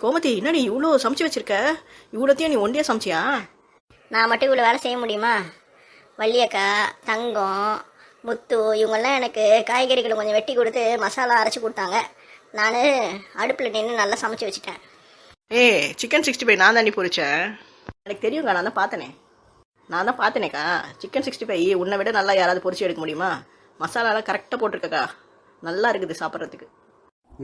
கோமதி, என்ன நீ இவ்வளோ சமைச்சு வச்சிருக்க? இவ்வளோத்தையும் நீ ஒண்டியா சமைச்சியா? நான் மட்டும் இவ்வளோ வேலை செய்ய முடியுமா? வள்ளியக்கா, தங்கம், முத்து இவங்கெல்லாம் எனக்கு காய்கறிகளை கொஞ்சம் வெட்டி கொடுத்து மசாலா அரைச்சி கொடுத்தாங்க. நான் அடுப்பில் நின்று நல்லா சமைச்சு வச்சுட்டேன். சிக்கன் 65 நான் தாண்டி பொரிச்சேன். எனக்கு தெரியுங்க, நான் தான் பார்த்தேனேக்கா. சிக்கன் 65 உன்னை விட நல்லா யாராவது பொரிச்சு எடுக்க முடியுமா? மசாலாலாம் கரெக்டாக போட்டிருக்கக்கா, நல்லா இருக்குது சாப்பிட்றதுக்கு.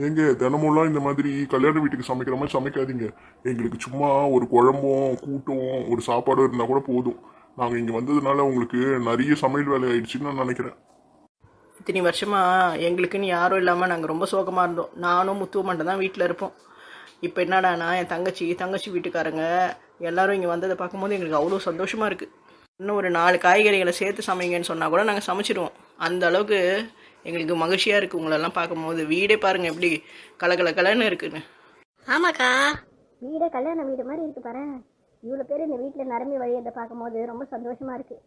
ஏங்க தினமும்லாம் இந்த மாதிரி கல்யாண வீட்டுக்கு சமைக்கிற மாதிரி சமைக்காதீங்க. எங்களுக்கு சும்மா ஒரு குழம்பும் கூட்டும் ஒரு சாப்பாடும் இருந்தால் கூட போதும். நாங்கள் இங்கே வந்ததுனால உங்களுக்கு நிறைய சமையல் வேலை ஆயிடுச்சுன்னு நான் நினைக்கிறேன். இத்தனை வருஷமா எங்களுக்குன்னு யாரும் இல்லாமல் நாங்கள் ரொம்ப சோகமாக இருந்தோம். நானும் முத்துவ மட்டும் தான் வீட்டில் இருப்போம். இப்போ என்னடானா என் தங்கச்சி வீட்டுக்காரங்க எல்லாரும் இங்கே வந்ததை பார்க்கும்போது எங்களுக்கு அவ்வளோ சந்தோஷமாக இருக்குது. இன்னும் ஒரு 4 காய்கறிகளை சேர்த்து சமைங்கன்னு சொன்னால் கூட நாங்கள் சமைச்சிடுவோம். அந்த அளவுக்கு எங்களுக்கு மகிழ்ச்சியாக இருக்குது உங்களெல்லாம் பார்க்கும்போது. வீடே பாருங்கள் எப்படி கலன்னு இருக்குன்னு. ஆமாக்கா, வீடே கல்யாண வீடு மாதிரி இருக்கு பாரு. இவ்வளோ பேர் இந்த வீட்டில் நிரம்பி வழியதை பார்க்கும்போது ரொம்ப சந்தோஷமாக இருக்குது.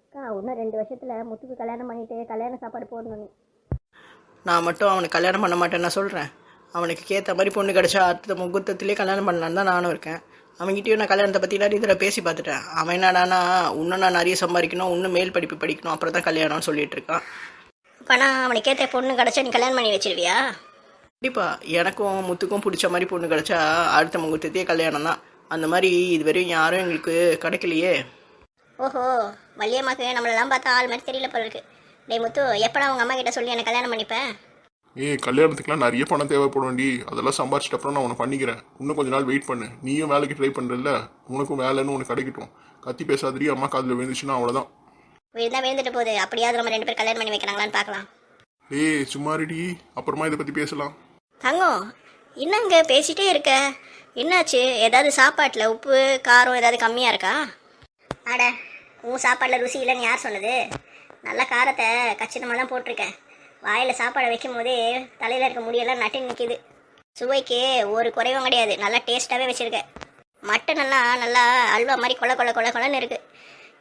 அக்கா, இன்னும் 2 வருஷத்தில் முத்துக்கு கல்யாணம் பண்ணிட்டு கல்யாண சாப்பாடு போடணும். நான் மட்டும் அவனுக்கு கல்யாணம் பண்ண மாட்டேன்னு நான் சொல்கிறேன். அவனுக்கு ஏற்ற மாதிரி பொண்ணு கிடச்சா அடுத்த முகூர்த்தத்திலே கல்யாணம் பண்ணலான்னு தான் நானும் இருக்கேன். அவங்ககிட்டயும் நான் கல்யாணத்தை பற்றிலாம் இதில் பேசி பார்த்துட்டேன். அவன் என்னடானா இன்னும் நான் நிறைய சம்பாதிக்கணும், இன்னும் மேல் படிப்பு படிக்கணும், அப்புறம் தான் கல்யாணம்னு சொல்லிட்டு இருக்கான். அப்போனா அவனுக்கு ஏற்ற பொண்ணு கிடச்சா நீ கல்யாணம் பண்ணி வச்சிருவியா? கண்டிப்பாக எனக்கும் முத்துக்கும் பிடிச்ச மாதிரி பொண்ணு கிடச்சா அடுத்த முகூர்த்தத்தையே கல்யாணம் தான். அந்த மாதிரி இதுவரையும் யாரும் எங்களுக்கு கிடைக்கலையே. ஓஹோ, வள்ளியம்மாக்கு நம்மளெல்லாம் பார்த்தா ஆள் மாதிரி தெரியல போல இருக்கு. டேய் முத்து, எப்படா உங்கள் அம்மா கிட்ட சொல்லி எனக்கு கல்யாணம் பண்ணிப்பேன்? கல்யாணத்துக்குலாம் நிறைய பணம் தேவைப்படும்டி. அதெல்லாம் சம்பாரிச்சிட்ட அப்புறம் நான் உன்னை பண்ணிக்கிறேன். இன்னும் கொஞ்ச நாள் வெயிட் பண்ணு. நீயும் வேலைக்கு ட்ரை பண்ணுறல, உனக்கும் வேலைன்னு ஒன்று கிடைக்கட்டும். கத்தி பேசாதிரி, அம்மா காதில் விழுந்துச்சுன்னா அவ்வளோதான். விழுந்துட்டு போகுது. அப்படியாவது நம்ம 2 பேர் கல்யாணம் பண்ணி வைக்கிறாங்களான்னு பார்க்கலாம். சும்மாரிடி, அப்புறமா இதை பற்றி பேசலாம். தங்கம், என்னங்க பேசிட்டே இருக்க? என்னாச்சு? ஏதாவது சாப்பாட்டில் உப்பு காரம் ஏதாவது கம்மியாக இருக்கா? அட, உன் சாப்பாட்டில் ருசி இல்லைன்னு யார் சொன்னது? நல்ல காரத்தை கச்சிதமாக தான் போட்டிருக்கேன். வாயில் சாப்பாடை வைக்கும் போதே தலையில் இருக்க முடியெல்லாம் நட்டு நிற்கிது. சுவைக்கு ஒரு குறைவும் கிடையாது. நல்லா டேஸ்ட்டாகவே வச்சுருக்கேன். மட்டனெல்லாம் நல்லா அல்வா மாதிரி கொலன்னு இருக்குது.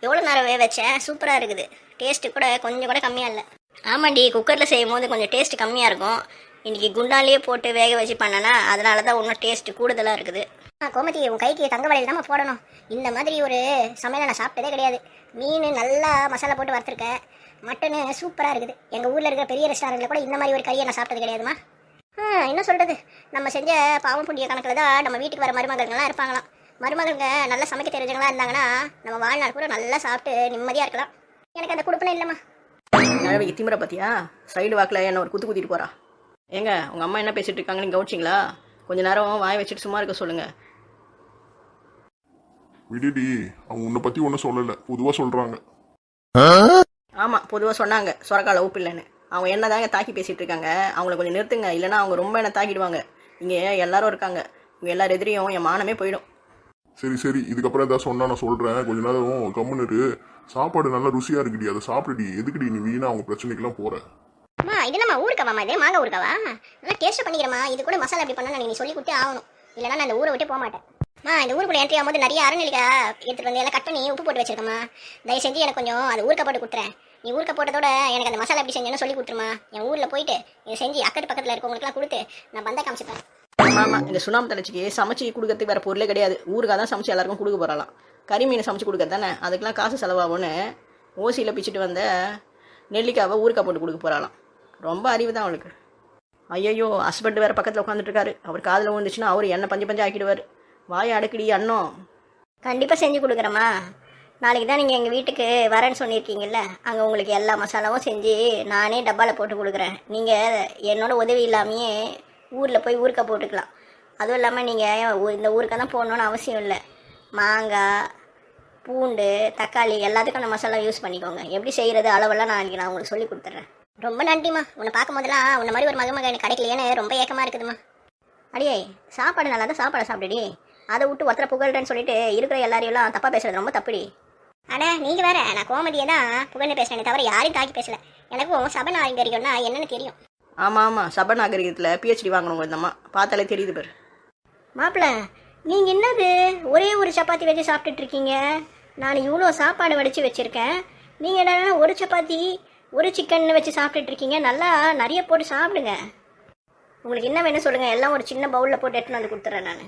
எவ்வளோ நேரம் வச்சேன், சூப்பராக இருக்குது. டேஸ்ட்டு கூட கொஞ்சம் கூட கம்மியாக இல்லை. ஆமாண்டி, குக்கரில் செய்யும் போது கொஞ்சம் டேஸ்ட்டு கம்மியாக இருக்கும். இன்றைக்கி குண்டாலேயே போட்டு வேக வச்சு பண்ணனா அதனால தான் இன்னும் டேஸ்ட்டு கூடுதலாக இருக்குது. கோமதி, உன் கைக்கு தங்க வலையில் தான் போடணும். இந்த மாதிரி ஒரு சமையலை நான் சாப்பிட்டதே கிடையாது. மீன் நல்லா மசாலா போட்டு வறுத்துருக்கேன். மட்டனு சூப்பராக இருக்குது. எங்கள் ஊரில் இருக்கிற பெரிய ரெஸ்டாரண்ட்டில் கூட இந்த மாதிரி ஒரு கறியை நான் சாப்பிட்டது கிடையாதுமா. என்ன சொல்கிறது, நம்ம செஞ்ச பாவம் புண்ணிய கணக்கில் தான் நம்ம வீட்டுக்கு வர மருமகள்லாம் இருப்பாங்களாம். மருமகள்ங்க நல்லா சமைக்க தெரிஞ்சவங்களா இருந்தாங்கன்னா நம்ம வாழ்நாள் கூட நல்லா சாப்பிட்டு நிம்மதியாக இருக்கலாம். எனக்கு அந்த கொடுப்பனை இல்லைம்மா. திமிர பார்த்தியா? சைடு வாக்கில் என்ன ஒரு குத்திட்டு போகிறா. ஏங்க, உங்கள் அம்மா என்ன பேசிகிட்டு இருக்காங்க, நீங்கள் கவனிச்சிங்களா? கொஞ்ச நேரம் வாய் வச்சுட்டு சும்மா இருக்க சொல்லுங்கள். விடுடி, அவங்க உன்னை பற்றி ஒன்றும் சொல்லலை, பொதுவாக சொல்கிறாங்க. ஆமாம், பொதுவாக சொன்னாங்க சொரக்கால உப்பு இல்லைன்னு. அவங்க என்ன தாங்க தாக்கி பேசிகிட்டு இருக்காங்க. அவங்கள கொஞ்சம் நிறுத்துங்க, இல்லைன்னா அவங்க ரொம்ப என்ன தாக்கிடுவாங்க. இங்கே எல்லாரும் இருக்காங்க, இங்கே எல்லாரும் எதிரியும் என் மானமே போயிடும். சரி, இதுக்கப்புறம் ஏதாவது சொன்னால் நான் சொல்கிறேன். கொஞ்ச நேரம் கம்முன்னு சாப்பாடு நல்லா ருசியாக இருக்குடி, அதை சாப்பிடுடி. எதுக்குடி நீ வீணா அவங்க பிரச்சனைக்கெல்லாம் போகிற? இது நம்ம ஊருக்காவாமா? இது மாங்காய் ஊருக்காவா? நல்லா டேஸ்ட் பண்ணிக்கிறேம்மா. இது கூட மசாலா எப்படி பண்ணணும் நீ சொல்லி கொடுத்தே ஆகணும். இல்லைனா நான் இந்த ஊரை விட்டு போக மாட்டேன். இந்த ஊருக்குள்ள என்ட்ரி ஆகும்போது நிறைய அரநெல்லிக்காய் எடுத்துகிட்டு வந்து எல்லாம் கட் பண்ணி உப்பு போட்டு வச்சிருக்கம்மா. தயவு செஞ்சு எனக்கு கொஞ்சம் அது ஊருக்கா போட்டு கொடுத்துறேன். நீ ஊருக்கா போட்டதோட எனக்கு அந்த மசாலா எப்படி செஞ்சேன்னு சொல்லி கொடுத்துருமா. என் ஊரில் போயிட்டு இதை செஞ்சு அக்கத்து பக்கத்தில் இருக்கவங்களுக்குலாம் கொடுத்து நான் பந்தா காமிச்சிப்பேன். ஆமாம், இந்த சுண்ணாம்பு தலைச்சிக்கு சமைச்சு கொடுக்கறதுக்கு வேறு பொருளே கிடையாது. ஊருக்காக தான் சமைச்சு எல்லாருக்கும் கொடுக்க போகலாம். கறி மீனை சமைச்சு கொடுக்குறது தானே, அதுக்கெலாம் காசு செலவாகும்னு ஓசியில் பிச்சுட்டு வந்த நெல்லிக்காவை ஊருக்கா போட்டு கொடுக்க போகிறாளாம். ரொம்ப அறிவு தான் அவளுக்கு. ஐயோ, ஹஸ்பண்ட் வேறு பக்கத்தில் உட்காந்துட்டுருக்காரு. அவர் காதில் விழுந்துச்சுன்னா அவர் என்ன பஞ்சு ஆக்கிடுவார். வாயை அடக்கடி அண்ணம். கண்டிப்பாக செஞ்சு கொடுக்குறேம்மா. நாளைக்கு தான் நீங்கள் எங்கள் வீட்டுக்கு வரேன்னு சொல்லியிருக்கீங்கல்ல, அங்கே உங்களுக்கு எல்லா மசாலாவும் செஞ்சு நானே டப்பாவில் போட்டு கொடுக்குறேன். நீங்கள் என்னோட உதவி இல்லாமையே ஊரில் போய் ஊருக்கா போட்டுக்கலாம். அதுவும் இல்லாமல் நீங்கள் இந்த ஊருக்கா தான் போடணுன்னு அவசியம் இல்லை. மாங்காய், பூண்டு, தக்காளி எல்லாத்துக்கும் அந்த மசாலா யூஸ் பண்ணிக்கோங்க. எப்படி செய்கிறது அளவெல்லாம் நான் உங்களுக்கு சொல்லி கொடுத்துட்றேன். ரொம்ப நன்றிம்மா. உன்னை பார்க்கும் போதெல்லாம் உன்ன மாதிரி ஒரு மகன் எனக்கு கிடைக்கலையேன்னு ரொம்ப ஏக்கமாக இருக்குதுமா. அடியே, சாப்பாடு நல்லா தான் சாப்பாடை சாப்பிடுடி. அதை விட்டு ஒருத்தரை புகழ்றேன்னு சொல்லிட்டு இருக்கிற எல்லாரையும் தப்பாக பேசுறது ரொம்ப தப்புடி. அட, நீங்கள் வேற, நான் கோமதியை தான் புகழ்ந்து பேசுகிறேனே தவிர யாரையும் தாக்கி பேசலை. எனக்கும் சபை நாகரிகம்னா என்னன்னு தெரியும். ஆமாம், சபை நாகரிகத்தில் PhD வாங்கணுங்க இந்த அம்மா. பார்த்தாலே தெரியுது பேர். மாப்பிள்ள, நீங்கள் என்னது ஒரே ஒரு சப்பாத்தி வச்சு சாப்பிட்டுட்டு இருக்கீங்க? நான் இவ்வளோ சாப்பாடு வடித்து வச்சுருக்கேன். நீங்கள் என்னன்னா ஒரு சப்பாத்தி ஒரு சிக்கன் வச்சு சாப்பிட்டுட்டு இருக்கீங்க. நல்லா நிறைய போட்டு சாப்பிடுங்க. உங்களுக்கு என்ன வேணும் சொல்லுங்கள், எல்லாம் ஒரு சின்ன பவுலில் போட்டு எடுத்துன்னு வந்து கொடுத்துட்றேன் நான்.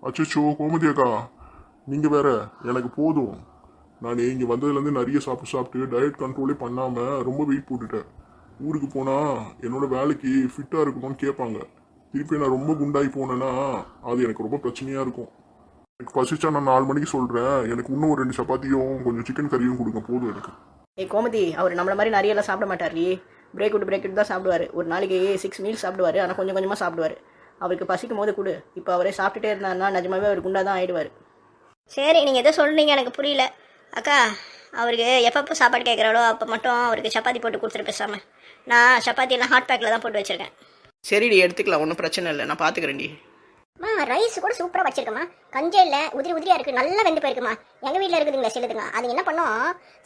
அச்சோ கோமதி அக்கா, நீங்கள் வேற எனக்கு போதும். நான் இங்கே வந்ததுலேருந்து நிறைய சாப்பிட்டு டயட் கண்ட்ரோலே பண்ணாமல் ரொம்ப வெயிட் போட்டுட்டேன். ஊருக்கு போனால் என்னோட வேலைக்கு ஃபிட்டாக இருக்கணும்னு கேட்பாங்க. திருப்பி நான் ரொம்ப குண்டாகி போனேன்னா அது எனக்கு ரொம்ப பிரச்சனையாக இருக்கும். எனக்கு பசிச்சா நான் 4 மணிக்கு சொல்கிறேன், எனக்கு இன்னும் ஒரு 2 சப்பாத்தியும் கொஞ்சம் சிக்கன் கறியும் கொடுங்க, போதும் எனக்கு. கோமதி, அவர் நம்மள மாதிரி நிறையெல்லாம் சாப்பிட மாட்டார். பிரேக் விட்டு தான் சாப்பிடுவார். ஒரு நாளைக்கு 6 மீல்ஸ் சாப்பிடுவார். ஆனால் கொஞ்சம் கொஞ்சமாக சாப்பிடுவார். அவருக்கு பசிக்கும் போது கொடு. இப்போ அவரே சாப்பிட்டுட்டே இருந்தாருன்னா நிஜமாவே அவர் குண்டா தான் ஆயிடுவார். சரி, நீங்கள் எதோ சொல்கிறீங்க, எனக்கு புரியல. அக்கா, அவருக்கு எப்பப்போ சாப்பாடு கேட்குறாளோ அப்போ மட்டும் அவருக்கு சப்பாத்தி போட்டு கொடுத்துட்டு பேசாமல். நான் சப்பாத்தி எல்லாம் ஹாட் பேக்கில் தான் போட்டு வச்சுருக்கேன். சரிடி, எடுத்துக்கலாம், ஒன்றும் பிரச்சனை இல்லை, நான் பார்த்துக்கிறேன்டி. ரைஸ் கூட சூப்பராக வச்சிருக்கம்மா. கஞ்சே இல்லை, உதிரி உதிரியாக இருக்குது, நல்லா வெந்து போயிருக்குமா. எங்கள் வீட்டில் இருக்குதுங்களா சிலதுங்க, அது என்ன பண்ணோம்,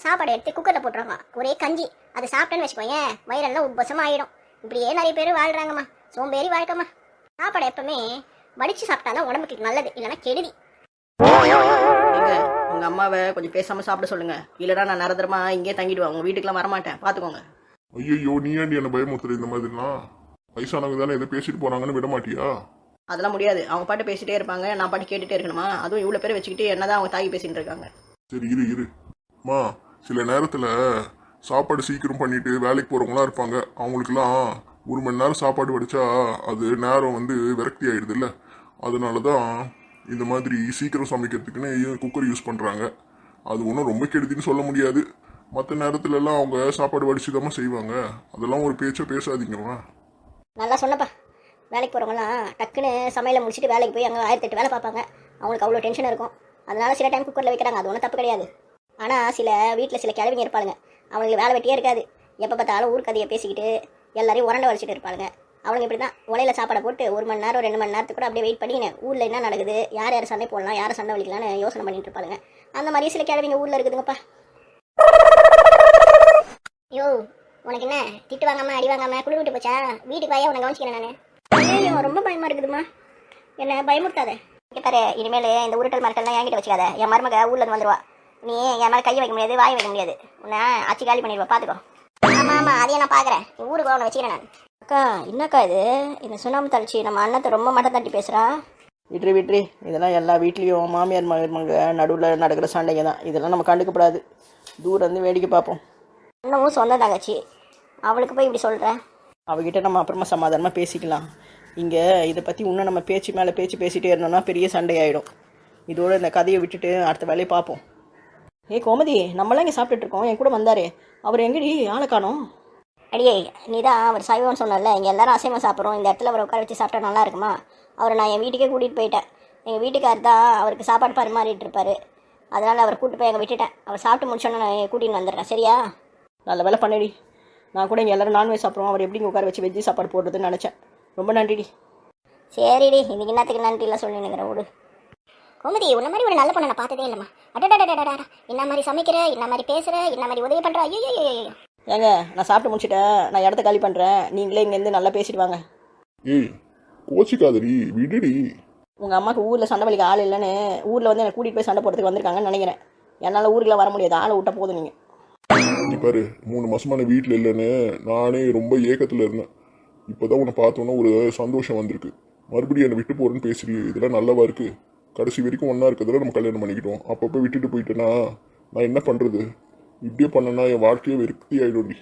சாப்பாடு எடுத்து குக்கரில் போட்டுருவாங்க. ஒரே கஞ்சி அதை சாப்பிட்டேன்னு வச்சுக்கோங்க, வயிறெல்லாம் உப்பசமாக ஆகிடும். இப்படியே நிறைய பேர் வாழ்கிறாங்கம்மா, சோம்பேறி வாழ்க்கம்மா. சாப்பாடு எப்பவுமே வடித்து சாப்பிட்டா தான் உடம்புக்கு நல்லது, இல்லைன்னா கெடுதி. உங்கள் அம்மாவை கொஞ்சம் பேசாமல் சாப்பிட சொல்லுங்கள், இல்லைனா நான் நிரந்தரமா இங்கே தங்கிடுவேன், உங்கள் வீட்டுக்குலாம் வரமாட்டேன், பார்த்துக்கோங்க. ஐயோ, நீ ஏன்டி என்ன பயமுறுத்துற இந்த மாதிரிலாம்? வயசானவங்க தானே எதை பேசிட்டு போறாங்கன்னு விட மாட்டியா? அதெல்லாம் முடியாது, அவங்க பாட்டு பேசிட்டே இருப்பாங்க, நான் பாட்டு கேட்டுகிட்டே இருக்கணுமா? அதுவும் இவ்வளோ பேர் வச்சுக்கிட்டு என்னதான் அவங்க தாங்கி பேசிட்டு இருக்காங்க. சரி இரு மா, சில நேரத்தில் சாப்பாடு சீக்கிரம் பண்ணிட்டு வேலைக்கு போகிறவங்களாம் இருப்பாங்க. அவங்களுக்குலாம் 1 மணி நேரம் சாப்பாடு வடிச்சா அது நேரம் விரக்தி ஆயிடுது இல்லை? அதனால தான் இந்த மாதிரி சீக்கிரம் சமைக்கிறதுக்குன்னு குக்கர் யூஸ் பண்ணுறாங்க. அது ஒன்றும் ரொம்ப கெடுதின்னு சொல்ல முடியாது. மற்ற நேரத்துலலாம் அவங்க சாப்பாடு வடிச்சு தான் செய்வாங்க. அதெல்லாம் ஒரு பேச்சை பேசாதீங்கம்மா. நல்லா சொன்னப்பா. வேலைக்கு போகிறவங்களாம் டக்குன்னு சமையலை முடிச்சுட்டு வேலைக்கு போய் அங்கே 1008 வேலை பார்ப்பாங்க. அவங்களுக்கு அவ்வளோ டென்ஷன் இருக்கும். அதனால சில டைம் குக்கரில் வைக்கிறாங்க, அது ஒன்றும் தப்பு கிடையாது. ஆனால் சில வீட்டில் சில கிழவிங்க இருப்பாளுங்க, அவங்களுக்கு வேலை வெட்டியே இருக்காது. எப்போ பார்த்தாலும் ஊர் கதையை பேசிக்கிட்டு எல்லாரையும் உரண்டை வலிச்சுட்டு இருப்பாளுங்க. அவனுங்க இப்படி தான் உலையில சாப்பாடை போட்டு 1 மணி நேரம் 2 மணி நேரத்துக்கு கூட அப்படியே வெயிட் பண்ணின்னு ஊரில் என்ன நடக்குது, யார் யார் சண்டை போடலாம், யாரை சண்டை வலிக்கலாம்னு யோசனை பண்ணிட்டு இருப்பாளுங்க. அந்த மாதிரி சில கிழவிங்க ஊரில் இருக்குதுங்கப்பா. யோ, உனக்கு என்ன திட்டு வாங்காம அடி வாங்காம குளிர் விட்டு போச்சா? வீட்டுக்கு வாயா, உனக்கு கவனிச்சிக்கிறேன் நான். ஐயோ, ரொம்ப பயமா இருக்குதுமா, என்ன பயமுறுத்தாத. இங்கே பாரு, இனிமேல் இந்த உருட்டல் மரட்டெல்லாம் என்கிட்ட வச்சுக்காத. என் மருமக ஊர்லேருந்து வந்துடுவா, நீ என் மேலே கையை வைக்க முடியாது, வாய் வைக்க முடியாது. உன்னை ஆச்சி காலி பண்ணிடுவா, பார்த்துக்கோ. ஆமாம் ஆமாம், அதையே நான் பார்க்குறேன். ஊருக்கு உன்னை வச்சுக்கிறேன் நான். அக்கா, என்னக்கா இது, இந்த சுண்ணாம்பு தழிச்சி நம்ம அண்ணத்தை ரொம்ப மட்டம் தட்டி பேசுகிறா. விட்ரி, இதெல்லாம் எல்லா வீட்லேயும் மாமியார் மருமக நடுவில் நடக்கிற சண்டைங்க தான். இதெல்லாம் நம்ம கண்டுக்கப்படாது, தூரம் வந்து வேடிக்கை பார்ப்போம். இன்னமும் சொந்த தங்கச்சி, அவளுக்கு போய் இப்படி சொல்கிறேன். அவகிட்ட நம்ம அப்புறமா சமாதானமாக பேசிக்கலாம். இங்கே இதை பற்றி இன்னும் நம்ம பேச்சு மேலே பேசிகிட்டே இருந்தோம்னா பெரிய சண்டையாயிடும். இதோட இந்த கதையை விட்டுட்டு அடுத்த வேலையை பார்ப்போம். கோமதி, நம்மளாம் இங்கே சாப்பிட்டுட்டு இருக்கோம், என் கூட வந்தாரே, அவர் எங்கடி ஆளை காணோம்? அடியே, நீ தான் அவர் சைவம்னு சொன்னல, இங்கே எல்லாரும் அசைவம் சாப்பிட்றோம், இந்த இடத்துல அவரை உட்கார வச்சு சாப்பிட்டா நல்லா இருக்குமா? அவரை நான் என் வீட்டுக்கே கூட்டிகிட்டு போயிட்டேன். எங்கள் வீட்டுக்கார் தான் அவருக்கு சாப்பாடு பரிமாறிட்டு இருப்பார். அதனால் அவர் கூப்பிட்டு போய் எங்கள் விட்டுட்டேன். அவர் சாப்பிட்டு முடிச்சோன்னு நான் கூட்டின்னு வந்துடுறேன், சரியா? நல்ல வேலை பண்ணடி. நான் கூட இங்கே எல்லோரும் நான்வெஜ் சாப்பிட்றோம், அவர் எப்படி உட்கார வச்சு வெஜ்ஜி சாப்பாடு போடுறதுன்னு நினச்சேன். ரொம்ப நன்றிடி. சரிடி, இதுக்கு என்னத்துக்கு நன்றிலாம் சொல்லி நினைக்கிறேன் விடு. கோமதி, உன்ன மாதிரி ஒரு நல்ல பொண்ணை நான் பார்த்ததே இல்லைம்மா. அடடா, என்ன மாதிரி சமைக்கிற, என்ன மாதிரி பேசுகிற, என்ன மாதிரி உதவி பண்ணுற. ஐயோ, ஏங்க, நான் சாப்பிட்டு முடிச்சிட்டேன், நான் இடத்த காலி பண்ணுறேன். நீங்களே இங்கேருந்து நல்லா பேசிட்டு வாங்க. ஏய், கோச்சிக்காதடி, விடுடி. உங்கள் அம்மாவுக்கு ஊரில் சண்டை வலிக்க ஆள் இல்லைன்னு ஊரில் வந்து என்னை கூட்டிகிட்டு போய் சண்டை போடுறதுக்கு வந்திருக்காங்கன்னு நினைக்கிறேன். என்னால் ஊருக்குலாம் வர முடியாது, ஆளை விட்டால் போதும். நீங்கள் நீ பாரு, 3 மாசமான வீட்டில் இல்லைன்னு நானே ரொம்ப ஏக்கத்தில் இருந்தேன். இப்போதான் உன்னை பார்த்தோன்னா ஒரு சந்தோஷம் வந்திருக்கு. மறுபடியும் என்னை விட்டு போகிறேன்னு பேசுறியே, இதெல்லாம் நல்லவா இருக்கு? கடைசி வரைக்கும் ஒன்றா இருக்கிறதுல நம்ம கல்யாணம் பண்ணிக்கிட்டோம். அப்பப்போ விட்டுட்டு போயிட்டேன்னா நான் என்ன பண்ணுறது? இப்படியே பண்ணனா என் வாழ்க்கையே விரக்தி ஆகிடும்டி.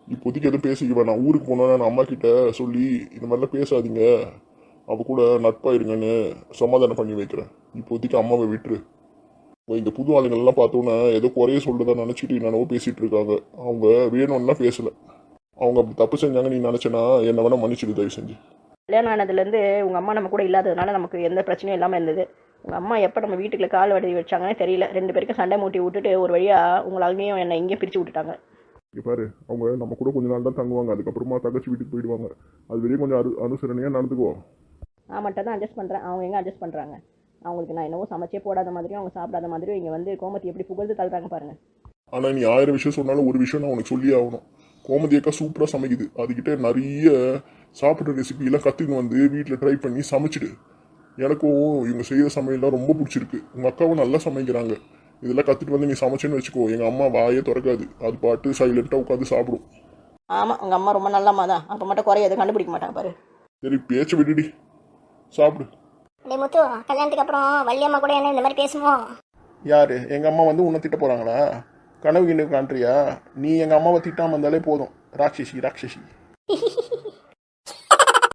இப்போதைக்கு எதுவும் பேசிக்க வேணாம். ஊருக்கு போனோன்னா நான் அம்மா கிட்ட சொல்லி இந்த மாதிரிலாம் பேசாதீங்க, அவ கூட நட்பாயிருங்கன்னு சமாதானம் பண்ணி வைக்கிறேன். இப்போதைக்கு அம்மாவை விட்டுரு. இந்த புது ஆளுங்கள்லாம் பார்த்தோன்னா ஏதோ குறைய சொல்றதா நினச்சிட்டு என்னென்னவோ பேசிகிட்டு இருக்காங்க. அவங்க வேணும்னா பேசலை. அவங்க அப்படி தப்பு செஞ்சாங்க நீ நினச்சேன்னா என்ன வேணால் மன்னிச்சிடு தயவு செஞ்சு. கல்யாணம் ஆனதுலேருந்து உங்கள் அம்மா நம்ம கூட இல்லாததுனால நமக்கு எந்த பிரச்சனையும் இல்லாமல் இருந்தது. உங்கள் அம்மா எப்போ நம்ம வீட்டுக்குள்ள கால் வடி வச்சாங்கன்னே தெரியல. 2 பேருக்கும் சண்டை மூட்டி விட்டுட்டு ஒரு வழியாக உங்களை அங்கேயும் என்னை இங்கேயும் பிரித்து விட்டுட்டாங்க. இங்கே பாரு, அவங்க நம்ம கூட கொஞ்ச நாள் தான் தங்குவாங்க, அதுக்கப்புறமா தங்கச்சி வீட்டுக்கு போயிடுவாங்க. அது வரையும் கொஞ்சம் அனுசரணையாக நடந்துக்குவோம். நான் மட்டும் தான் அட்ஜஸ்ட் பண்ணுறேன், அவங்க எங்கே அட்ஜஸ்ட் பண்ணுறாங்க? அவங்களுக்கு நான் என்னவோ சமைச்சே போடாத மாதிரியும் அவங்க சாப்பிடாத மாதிரியும் இங்கே வந்து கோமதி எப்படி புகழ்ந்து தள்ளுறாங்க பாருங்கள். ஆனால் நீ 1000 விஷயம் சொன்னாலும் ஒரு விஷயம் நான் உனக்கு சொல்லி ஆகணும். கோமதி அக்கா சூப்பராக சமைக்குது. அதுக்கிட்ட நிறைய சாப்பிட்ற ரெசிபியெல்லாம் கற்றுக்கு வீட்டில் ட்ரை பண்ணி சமைச்சிடு. எனக்கும் இவங்க செய்கிற சமையல்லாம் ரொம்ப பிடிச்சிருக்கு. உங்கள் அக்காவும் நல்லா சமைக்கிறாங்க. இதெல்லாம் கற்றுட்டு நீ சமைச்சேன்னு வச்சுக்கோ, எங்கள் அம்மா வாயே திறக்காது, அது பாட்டு சைலண்ட்டாக உட்காந்து சாப்பிடும். ஆமாம், உங்கள் அம்மா ரொம்ப நல்லம்மா தான். அப்போ மட்டும் குறைய எதுவும் கண்டுபிடிக்க மாட்டாங்க பாரு. சரி பேச்ச விடுடி, சாப்பிடு. டேய் முத்து, கல்யாணத்துக்கு அப்புறம் வள்ளியம்மா கூட என்ன இந்த மாதிரி பேசுமோ? யார் எங்கள் அம்மா வந்து உன்னை திட்ட போகிறாங்களா? கனவு கிணவு காண்றியா? நீ எங்கள் அம்மாவை திட்டாமல் இருந்தாலே போதும். ராட்சசி ராட்சசி.